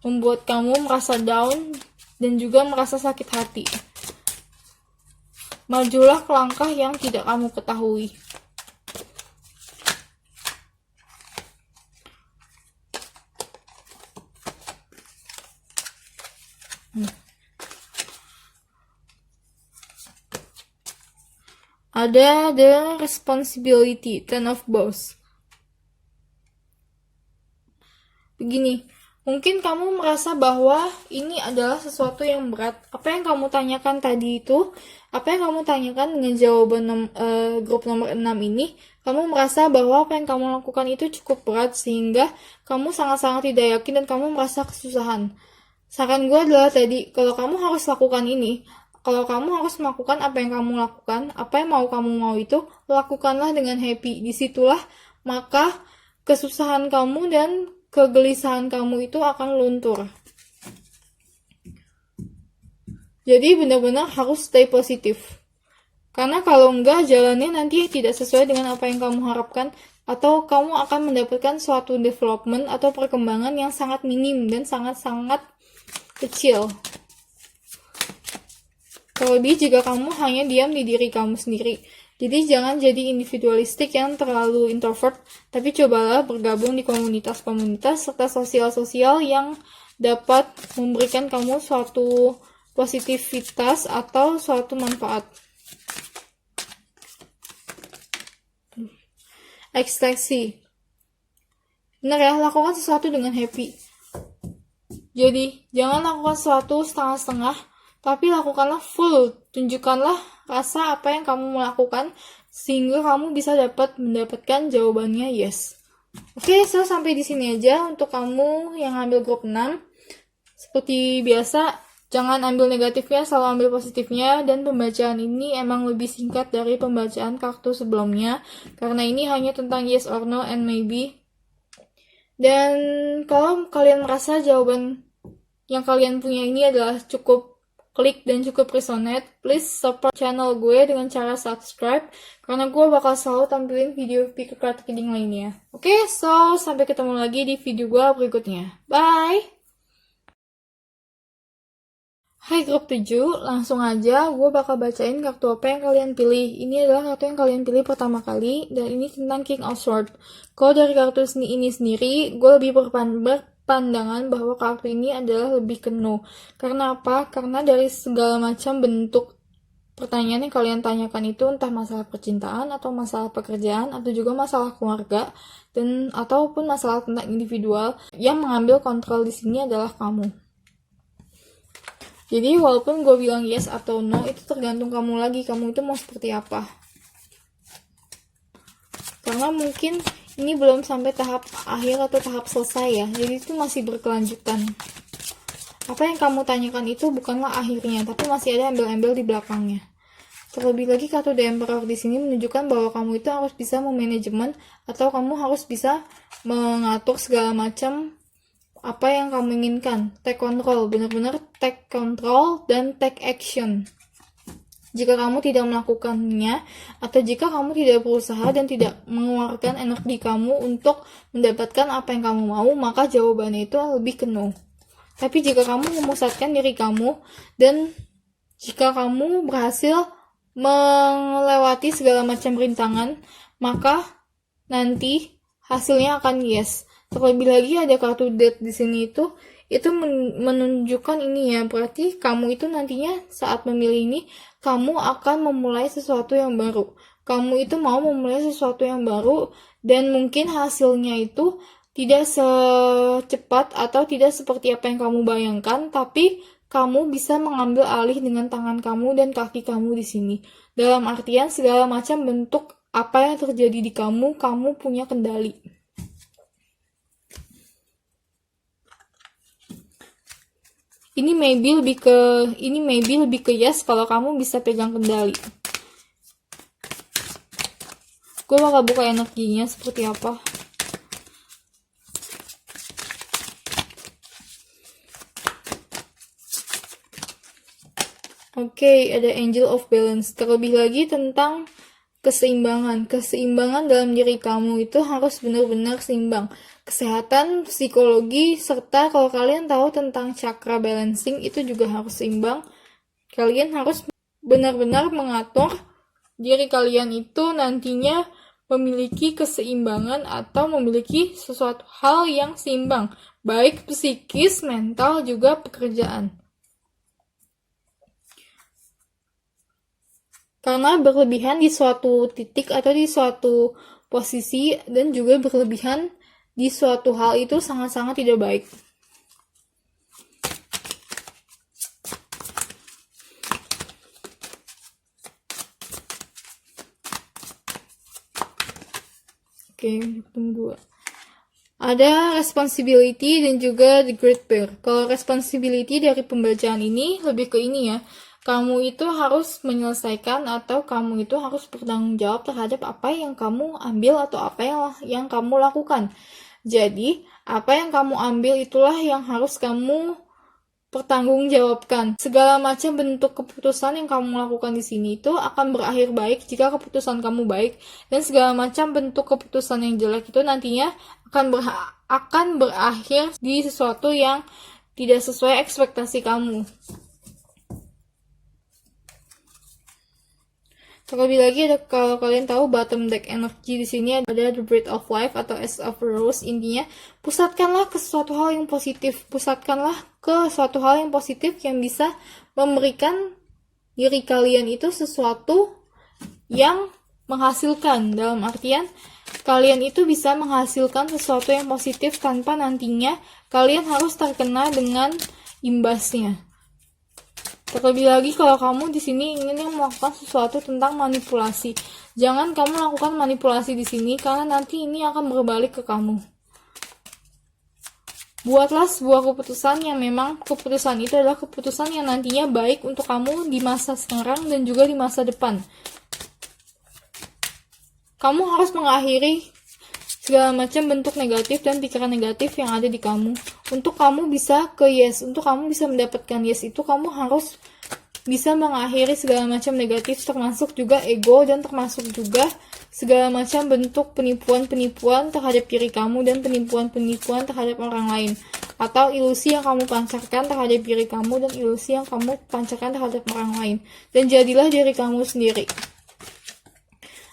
membuat kamu merasa down dan juga merasa sakit hati. Majulah ke langkah yang tidak kamu ketahui. Ada the responsibility, Ten of Bows. Begini, mungkin kamu merasa bahwa ini adalah sesuatu yang berat. Apa yang kamu tanyakan tadi itu, apa yang kamu tanyakan dengan jawaban grup nomor 6 ini, kamu merasa bahwa apa yang kamu lakukan itu cukup berat sehingga kamu sangat-sangat tidak yakin dan kamu merasa kesusahan. Saran gue adalah tadi, kalau kamu harus lakukan ini, kalau kamu harus melakukan apa yang kamu lakukan, apa yang kamu mau itu, lakukanlah dengan happy. Disitulah maka kesusahan kamu dan kegelisahan kamu itu akan luntur. Jadi benar-benar harus stay positif. Karena kalau enggak, jalannya nanti tidak sesuai dengan apa yang kamu harapkan, atau kamu akan mendapatkan suatu development atau perkembangan yang sangat minim dan sangat-sangat kecil. Terlebih jika kamu hanya diam di diri kamu sendiri. Jadi jangan jadi individualistik yang terlalu introvert, tapi cobalah bergabung di komunitas-komunitas serta sosial-sosial yang dapat memberikan kamu suatu positivitas atau suatu manfaat. Ekspektasi. Benar ya, lakukan sesuatu dengan happy. Jadi, jangan lakukan sesuatu setengah-setengah, tapi lakukanlah full. Tunjukkanlah rasa apa yang kamu melakukan sehingga kamu bisa mendapatkan jawabannya yes. Oke, so sampai di sini aja untuk kamu yang ambil grup 6. Seperti biasa, jangan ambil negatifnya, selalu ambil positifnya, dan pembacaan ini emang lebih singkat dari pembacaan kartu sebelumnya karena ini hanya tentang yes or no and maybe. Dan kalau kalian merasa jawaban yang kalian punya ini adalah cukup klik dan juga resonate. Please support channel gue dengan cara subscribe, karena gue bakal selalu tampilin video pick a card reading lainnya. Oke, so sampai ketemu lagi di video gue berikutnya. Bye! Hai grup 7, langsung aja gue bakal bacain kartu apa yang kalian pilih. Ini adalah kartu yang kalian pilih pertama kali, dan ini tentang King of Swords. Kalau dari kartu ini sendiri, gue lebih berpandangan bahwa kartu ini adalah lebih ke no. Karena apa? Karena dari segala macam bentuk pertanyaan yang kalian tanyakan itu, entah masalah percintaan, atau masalah pekerjaan, atau juga masalah keluarga, dan ataupun masalah tentang individual, yang mengambil kontrol di sini adalah kamu. Jadi walaupun gue bilang yes atau no, itu tergantung kamu lagi, kamu itu mau seperti apa. Karena mungkin ini belum sampai tahap akhir atau tahap selesai ya, jadi itu masih berkelanjutan. Apa yang kamu tanyakan itu bukanlah akhirnya, tapi masih ada embel-embel di belakangnya. Terlebih lagi kartu The Emperor di sini menunjukkan bahwa kamu itu harus bisa memanajemen, atau kamu harus bisa mengatur segala macam apa yang kamu inginkan. Take control, benar-benar take control dan take action. Jika kamu tidak melakukannya, atau jika kamu tidak berusaha dan tidak mengeluarkan energi kamu untuk mendapatkan apa yang kamu mau, maka jawabannya itu lebih ke no. Tapi jika kamu memusatkan diri kamu, dan jika kamu berhasil melewati segala macam rintangan, maka nanti hasilnya akan yes. Terlebih lagi ada kartu Death di sini itu menunjukkan ini ya, berarti kamu itu nantinya saat memilih ini, kamu akan memulai sesuatu yang baru. Kamu itu mau memulai sesuatu yang baru, dan mungkin hasilnya itu tidak secepat atau tidak seperti apa yang kamu bayangkan, tapi kamu bisa mengambil alih dengan tangan kamu dan kaki kamu di sini. Dalam artian segala macam bentuk apa yang terjadi di kamu punya kendali. Ini maybe lebih ke yes kalau kamu bisa pegang kendali. Gue bakal buka energinya seperti apa. Oke, ada Angel of Balance. Terlebih lagi tentang keseimbangan. Keseimbangan dalam diri kamu itu harus benar-benar seimbang. Kesehatan, psikologi, serta kalau kalian tahu tentang chakra balancing itu juga harus seimbang. Kalian harus benar-benar mengatur diri kalian itu nantinya memiliki keseimbangan atau memiliki sesuatu hal yang seimbang, baik psikis, mental, juga pekerjaan. Karena berlebihan di suatu titik atau di suatu posisi dan juga berlebihan di suatu hal itu sangat-sangat tidak baik. Oke, tunggu. Ada responsibility dan juga the great bear. Kalau responsibility dari pembacaan ini lebih ke ini ya. Kamu itu harus menyelesaikan atau kamu itu harus bertanggung jawab terhadap apa yang kamu ambil atau apa yang kamu lakukan. Jadi, apa yang kamu ambil itulah yang harus kamu pertanggungjawabkan. Segala macam bentuk keputusan yang kamu lakukan di sini itu akan berakhir baik jika keputusan kamu baik, dan segala macam bentuk keputusan yang jelek itu nantinya akan berakhir di sesuatu yang tidak sesuai ekspektasi kamu. Terlebih lagi ada, kalau kalian tahu bottom deck energy di sini ada the breath of life atau as of a rose. Intinya pusatkanlah ke sesuatu hal yang positif, yang bisa memberikan diri kalian itu sesuatu yang menghasilkan. Dalam artian kalian itu bisa menghasilkan sesuatu yang positif tanpa nantinya kalian harus terkena dengan imbasnya. Terlebih lagi kalau kamu di sini ingin melakukan sesuatu tentang manipulasi, jangan kamu lakukan manipulasi di sini karena nanti ini akan berbalik ke kamu. Buatlah sebuah keputusan yang memang keputusan itu adalah keputusan yang nantinya baik untuk kamu di masa sekarang dan juga di masa depan. Kamu harus mengakhiri segala macam bentuk negatif dan pikiran negatif yang ada di kamu. Untuk kamu bisa ke yes, untuk kamu bisa mendapatkan yes itu kamu harus bisa mengakhiri segala macam negatif, termasuk juga ego dan termasuk juga segala macam bentuk penipuan-penipuan terhadap diri kamu dan penipuan-penipuan terhadap orang lain, atau ilusi yang kamu pancarkan terhadap diri kamu dan ilusi yang kamu pancarkan terhadap orang lain. Dan jadilah diri kamu sendiri.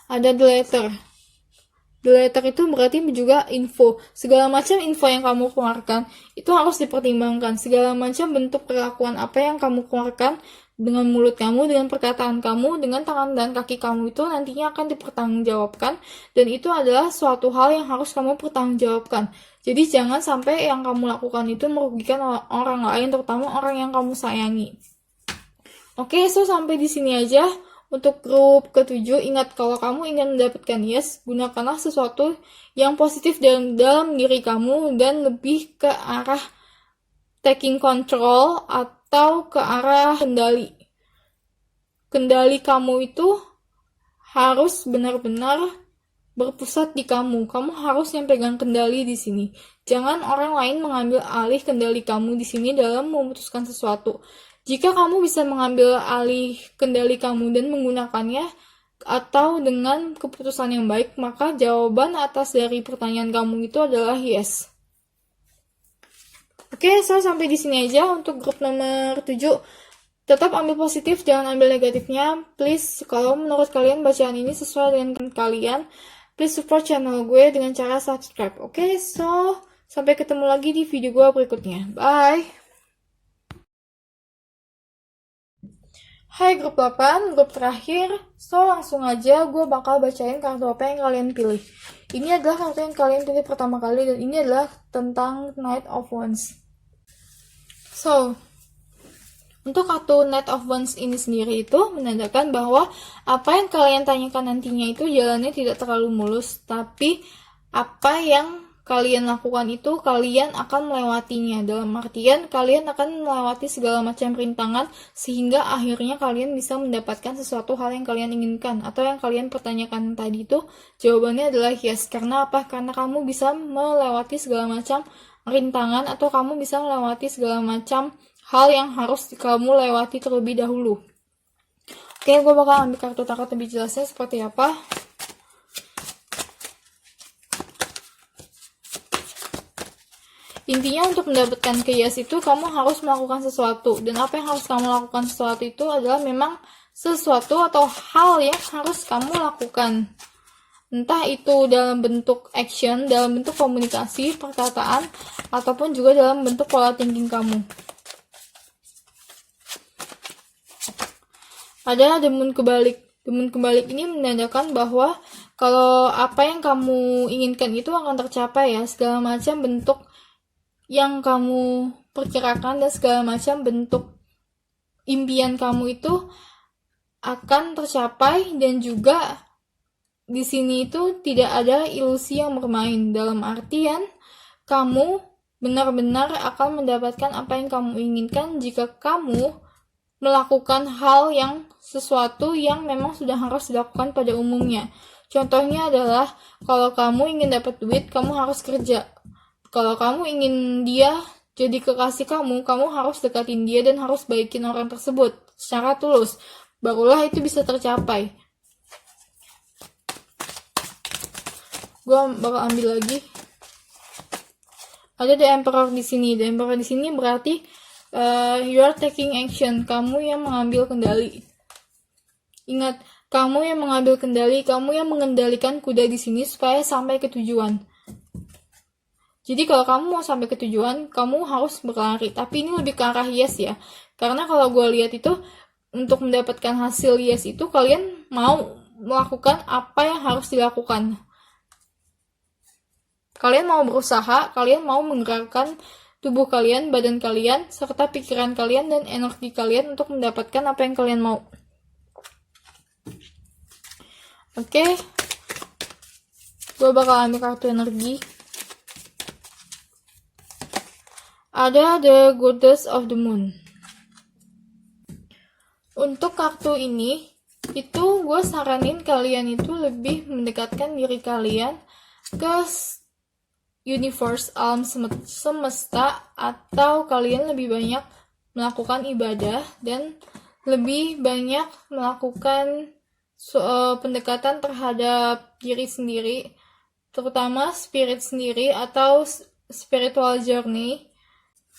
Ada the letter. The letter itu berarti juga info. Segala macam info yang kamu keluarkan itu harus dipertimbangkan. Segala macam bentuk perlakuan apa yang kamu keluarkan dengan mulut kamu, dengan perkataan kamu, dengan tangan dan kaki kamu itu nantinya akan dipertanggungjawabkan, dan itu adalah suatu hal yang harus kamu pertanggungjawabkan. Jadi jangan sampai yang kamu lakukan itu merugikan orang lain, terutama orang yang kamu sayangi. Oke, so sampai di sini aja untuk grup ke-7. Ingat, kalau kamu ingin mendapatkan yes, gunakanlah sesuatu yang positif dalam diri kamu dan lebih ke arah taking control atau ke arah kendali. Kendali kamu itu harus benar-benar berpusat di kamu. Kamu harus yang pegang kendali di sini. Jangan orang lain mengambil alih kendali kamu di sini dalam memutuskan sesuatu. Jika kamu bisa mengambil alih kendali kamu dan menggunakannya atau dengan keputusan yang baik, maka jawaban atas dari pertanyaan kamu itu adalah yes. Oke, so sampai di sini aja untuk grup nomor 7. Tetap ambil positif, jangan ambil negatifnya. Please, kalau menurut kalian bacaan ini sesuai dengan kalian, please support channel gue dengan cara subscribe. Oke, so sampai ketemu lagi di video gue berikutnya. Bye! Hai grup 8, grup terakhir. So langsung aja gue bakal bacain kartu apa yang kalian pilih. Ini adalah kartu yang kalian pilih pertama kali, dan ini adalah tentang Knight of Wands. So, untuk kartu Knight of Wands ini sendiri itu menandakan bahwa apa yang kalian tanyakan nantinya itu jalannya tidak terlalu mulus, tapi apa yang kalian lakukan itu kalian akan melewatinya. Dalam artian kalian akan melewati segala macam rintangan sehingga akhirnya kalian bisa mendapatkan sesuatu hal yang kalian inginkan, atau yang kalian pertanyakan tadi itu jawabannya adalah yes. Karena apa? Karena kamu bisa melewati segala macam rintangan, atau kamu bisa melewati segala macam hal yang harus kamu lewati terlebih dahulu. Oke, gue bakal ambil kartu tarot lebih jelasnya seperti apa. Intinya untuk mendapatkan yes itu kamu harus melakukan sesuatu, dan apa yang harus kamu lakukan sesuatu itu adalah memang sesuatu atau hal yang harus kamu lakukan. Entah itu dalam bentuk action, dalam bentuk komunikasi, perkataan, ataupun juga dalam bentuk pola thinking kamu. Ada the moon kebalik. The moon kebalik ini menandakan bahwa kalau apa yang kamu inginkan itu akan tercapai ya, segala macam bentuk yang kamu perkirakan dan segala macam bentuk impian kamu itu akan tercapai, dan juga di sini itu tidak ada ilusi yang bermain. Dalam artian kamu benar-benar akan mendapatkan apa yang kamu inginkan jika kamu melakukan hal yang sesuatu yang memang sudah harus dilakukan pada umumnya. Contohnya adalah kalau kamu ingin dapat duit, kamu harus kerja. Kalau kamu ingin dia jadi kekasih kamu, kamu harus dekatin dia dan harus baikin orang tersebut secara tulus. Barulah itu bisa tercapai. Gue bakal ambil lagi. Ada The Emperor di sini. The Emperor di sini berarti you are taking action. Kamu yang mengambil kendali. Ingat, kamu yang mengambil kendali, kamu yang mengendalikan kuda di sini supaya sampai ke tujuan. Jadi kalau kamu mau sampai ke tujuan, kamu harus berlari. Tapi ini lebih ke arah yes ya. Karena kalau gue lihat itu, untuk mendapatkan hasil yes itu, kalian mau melakukan apa yang harus dilakukan. Kalian mau berusaha, kalian mau menggerakkan tubuh kalian, badan kalian, serta pikiran kalian dan energi kalian untuk mendapatkan apa yang kalian mau. Oke. Gue bakal ambil kartu energi. Ada The Goddess of the Moon. Untuk kartu ini, itu gue saranin kalian itu lebih mendekatkan diri kalian ke universe, alam semesta, atau kalian lebih banyak melakukan ibadah dan lebih banyak melakukan pendekatan terhadap diri sendiri, terutama spirit sendiri atau spiritual journey.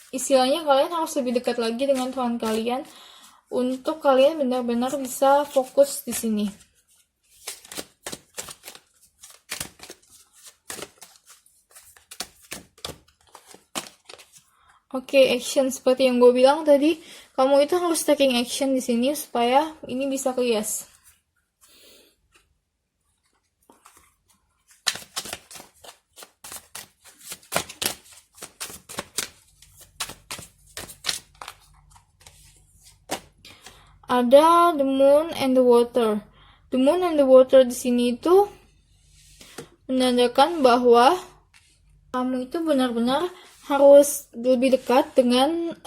Istilahnya kalian harus lebih dekat lagi dengan Tuhan kalian untuk kalian benar-benar bisa fokus di sini. Oke, action seperti yang gue bilang tadi, kamu itu harus taking action di sini supaya ini bisa clear. Ada the moon and the water. The moon and the water di sini itu menandakan bahwa kamu itu benar-benar harus lebih dekat dengan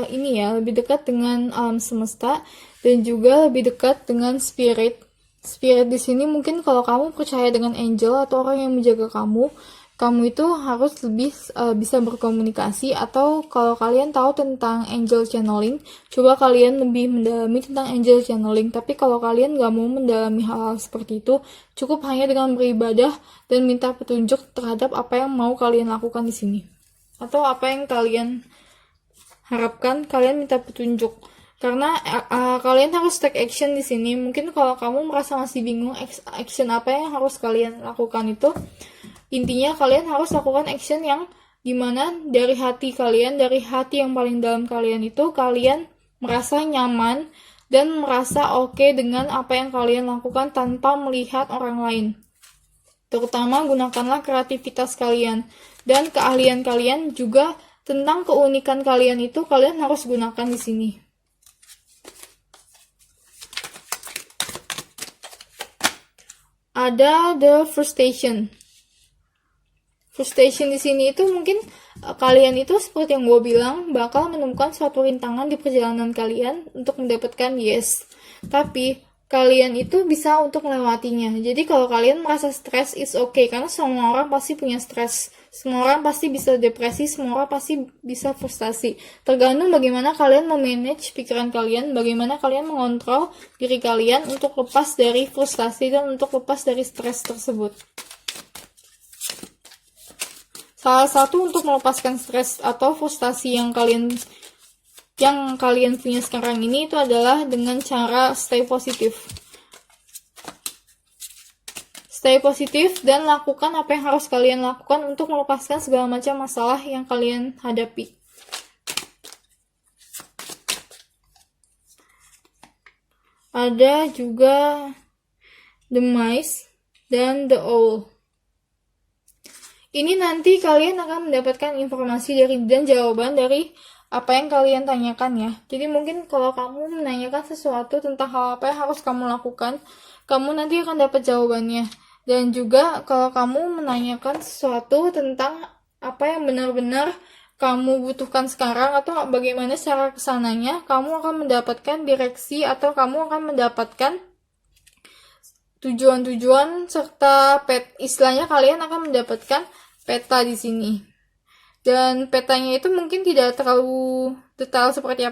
lebih dekat dengan alam semesta dan juga lebih dekat dengan spirit. Spirit di sini mungkin kalau kamu percaya dengan angel atau orang yang menjaga kamu itu harus lebih bisa berkomunikasi, atau kalau kalian tahu tentang angel channeling, coba kalian lebih mendalami tentang angel channeling. Tapi kalau kalian gak mau mendalami hal-hal seperti itu, cukup hanya dengan beribadah dan minta petunjuk terhadap apa yang mau kalian lakukan di sini. Atau apa yang kalian harapkan, kalian minta petunjuk. Karena kalian harus take action di sini. Mungkin kalau kamu merasa masih bingung action apa yang harus kalian lakukan itu, intinya kalian harus lakukan action yang dimana dari hati kalian, dari hati yang paling dalam kalian itu, kalian merasa nyaman dan merasa oke dengan apa yang kalian lakukan tanpa melihat orang lain. Terutama gunakanlah kreativitas kalian dan keahlian kalian, juga tentang keunikan kalian itu kalian harus gunakan di sini. Ada the frustration. Frustration di sini itu mungkin kalian itu seperti yang gue bilang bakal menemukan suatu rintangan di perjalanan kalian untuk mendapatkan yes. Tapi kalian itu bisa untuk melewatinya. Jadi kalau kalian merasa stres, it's okay, karena semua orang pasti punya stres. Semua orang pasti bisa depresi, semua orang pasti bisa frustasi. Tergantung bagaimana kalian memanage pikiran kalian, bagaimana kalian mengontrol diri kalian untuk lepas dari frustasi dan untuk lepas dari stres tersebut. Salah satu untuk melepaskan stres atau frustasi yang kalian punya sekarang ini itu adalah dengan cara stay positif. Stay positif dan lakukan apa yang harus kalian lakukan untuk melepaskan segala macam masalah yang kalian hadapi. Ada juga the mice dan the owl. Ini nanti kalian akan mendapatkan informasi dan jawaban dari apa yang kalian tanyakan ya. Jadi mungkin kalau kamu menanyakan sesuatu tentang hal apa yang harus kamu lakukan, kamu nanti akan dapat jawabannya. Dan juga kalau kamu menanyakan sesuatu tentang apa yang benar-benar kamu butuhkan sekarang atau bagaimana cara kesananya, kamu akan mendapatkan direksi atau kamu akan mendapatkan tujuan-tujuan serta istilahnya kalian akan mendapatkan peta di sini. Dan petanya itu mungkin tidak terlalu detail seperti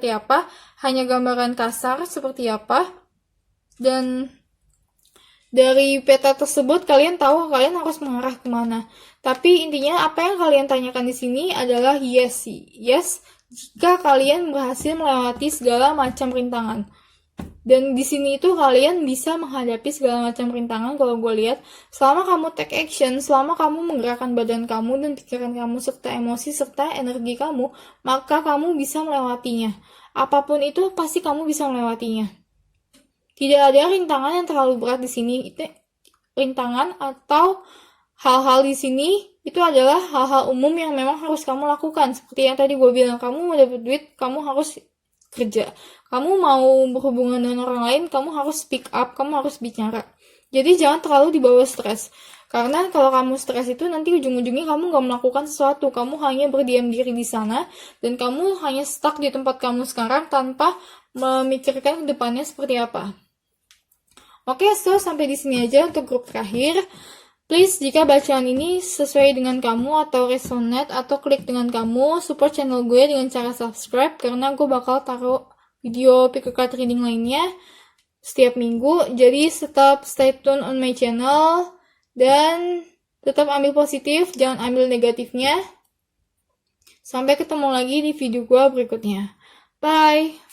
apa, hanya gambaran kasar seperti apa. Dan dari peta tersebut kalian tahu kalian harus mengarah kemana. Tapi intinya apa yang kalian tanyakan di sini adalah yes jika kalian berhasil melewati segala macam rintangan. Dan di sini itu kalian bisa menghadapi segala macam rintangan kalau gue lihat. Selama kamu take action, selama kamu menggerakkan badan kamu dan pikiran kamu serta emosi serta energi kamu, maka kamu bisa melewatinya. Apapun itu pasti kamu bisa melewatinya. Tidak ada rintangan yang terlalu berat di sini. Rintangan atau hal-hal di sini itu adalah hal-hal umum yang memang harus kamu lakukan. Seperti yang tadi gue bilang, kamu mau dapat duit, kamu harus kerja. Kamu mau berhubungan dengan orang lain, kamu harus speak up, kamu harus bicara. Jadi jangan terlalu dibawa stres. Karena kalau kamu stres itu nanti ujung-ujungnya kamu gak melakukan sesuatu. Kamu hanya berdiam diri di sana dan kamu hanya stuck di tempat kamu sekarang tanpa memikirkan ke depannya seperti apa. Oke, so sampai di sini aja untuk grup terakhir. Please, jika bacaan ini sesuai dengan kamu atau resonate atau klik dengan kamu, support channel gue dengan cara subscribe karena gue bakal taruh video pick a card reading lainnya setiap minggu. Jadi tetap stay tune on my channel dan tetap ambil positif, jangan ambil negatifnya. Sampai ketemu lagi di video gue berikutnya. Bye!